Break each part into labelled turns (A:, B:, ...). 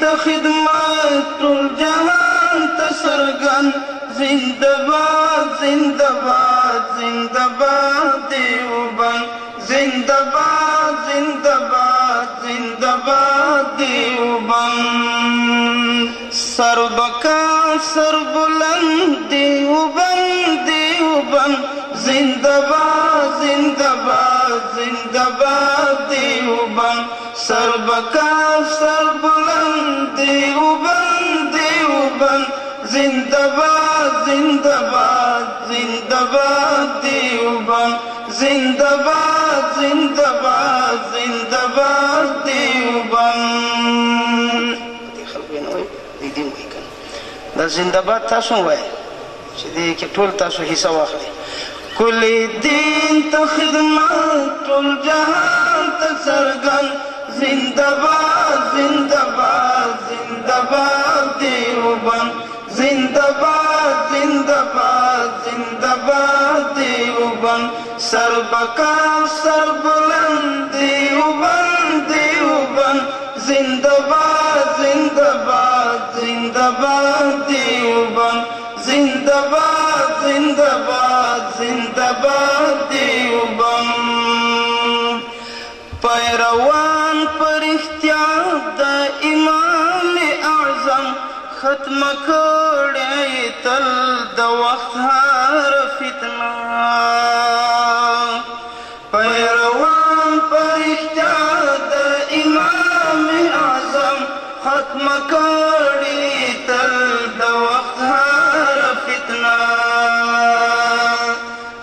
A: ته خدمت ټول جهان ته څرګند زنده باد زنده باد زنده باد دیوبند زنده باد زنده باد زنده باد دیوبند سر بکا سر بلند دیوبند دیوبند زنده باد زنده باد زنده باد دیوبند سر بکا سر بلند دیوبند دیوبند زنده باد زنده باد زنده باد دیوبند زنده باد زنده باد زنده باد دیوبند دا زنده باد تاسو وایي چې دې کې ټول تاسو حصہ واخلئ کل دین ته خدمت ټول جهان ته څرګند زنده باد زنده باد زنده باد دیوبند زنده باد زنده باد زنده باد دیوبند سر بکا سر بلند دیوبند دیوبند زنده باد زنده باد زنده باد دیوبند زنده باد زنده باد زنده باد دیوبند پیروان پر اختیار د امام اعظم ختم کړی تل د وخت هر فتنه پیروان پر اختیار د امام اعظم ختم کړی تل د وخت هر فتنه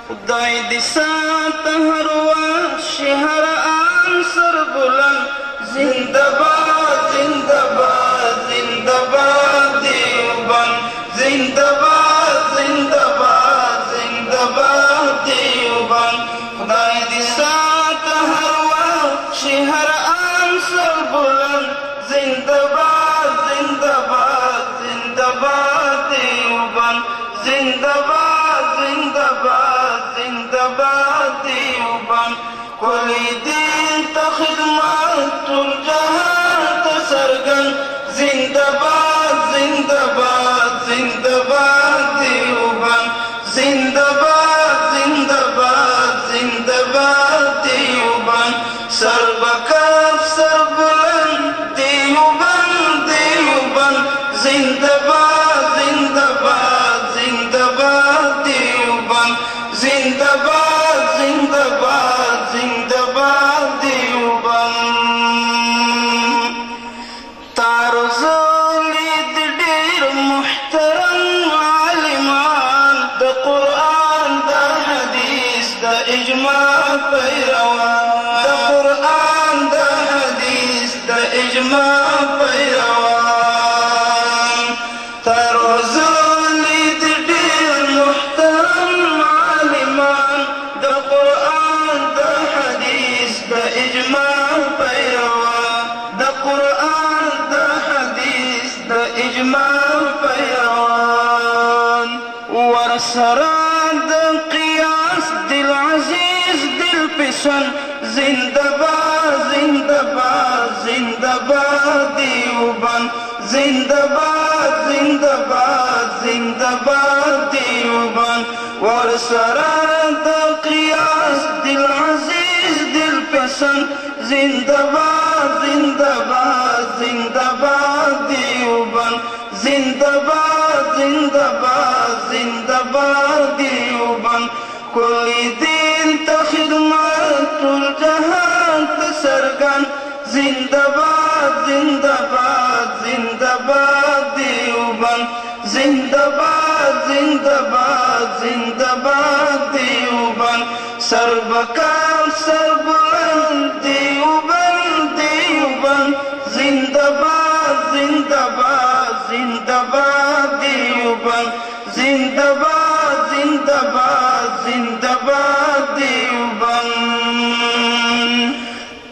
A: خدای دې ساته هر وخت هر آن سر بلند زنده باد زنده باد زنده باد دیوبند زنده باد زنده باد زنده باد دیوبند خدای دې ساته هر وخت هر آن سر بلند زنده باد زنده باد زنده باد دیوبند زنده باد زنده باد زنده باد دیوبند کلی دین ته خدمت ټول جهان ته څرګند زنده باد زنده باد زنده باد دیوبند زنده باد زنده باد زنده باد دیوبند سر بکف سر بلند دیوبند دیوبند زنده باد زنده باد زنده باد دیوبند زنده باد زنده باد زنده باد دیوبند تارزولی د ډېر محترم عالمان د قرآن د حدیث د اجماع پیروان د قرآن د حدیث د اجماع پیروان تارزولی د ډېر محترم عالمان د قرآن د حدیث د اجماع پیروان د قرآن د حدیث د اجماع پیروان ورسره د قیاس دل عزیز دل پسند زنده باد زنده باد زنده باد دیوبند زنده باد زنده باد زنده باد دیوبند ورسره د قیاس دل عزیز دل پسند زنده باد زنده باد زنده باد دیوبند زنده باد زنده باد زنده باد دیوبند کلی دین ته خدمت ټول جهان ته څرګند زنده باد زنده باد زنده باد دیوبند زنده باد زنده باد زنده باد دیوبند سر بکام سر بلند دیوبند دیوبند زنده باد زنده باد زنده باد دیوبند زنده باد زنده باد زنده باد دیوبند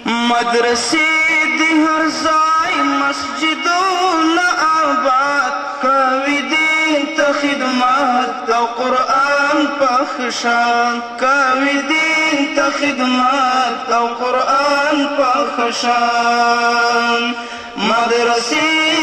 A: مدرسې دی هر ځای مسجدونه آباد کوي دین ته خدمت او قرآن پخشان کوي دین ته خدمت او قرآن پخشان مدرسې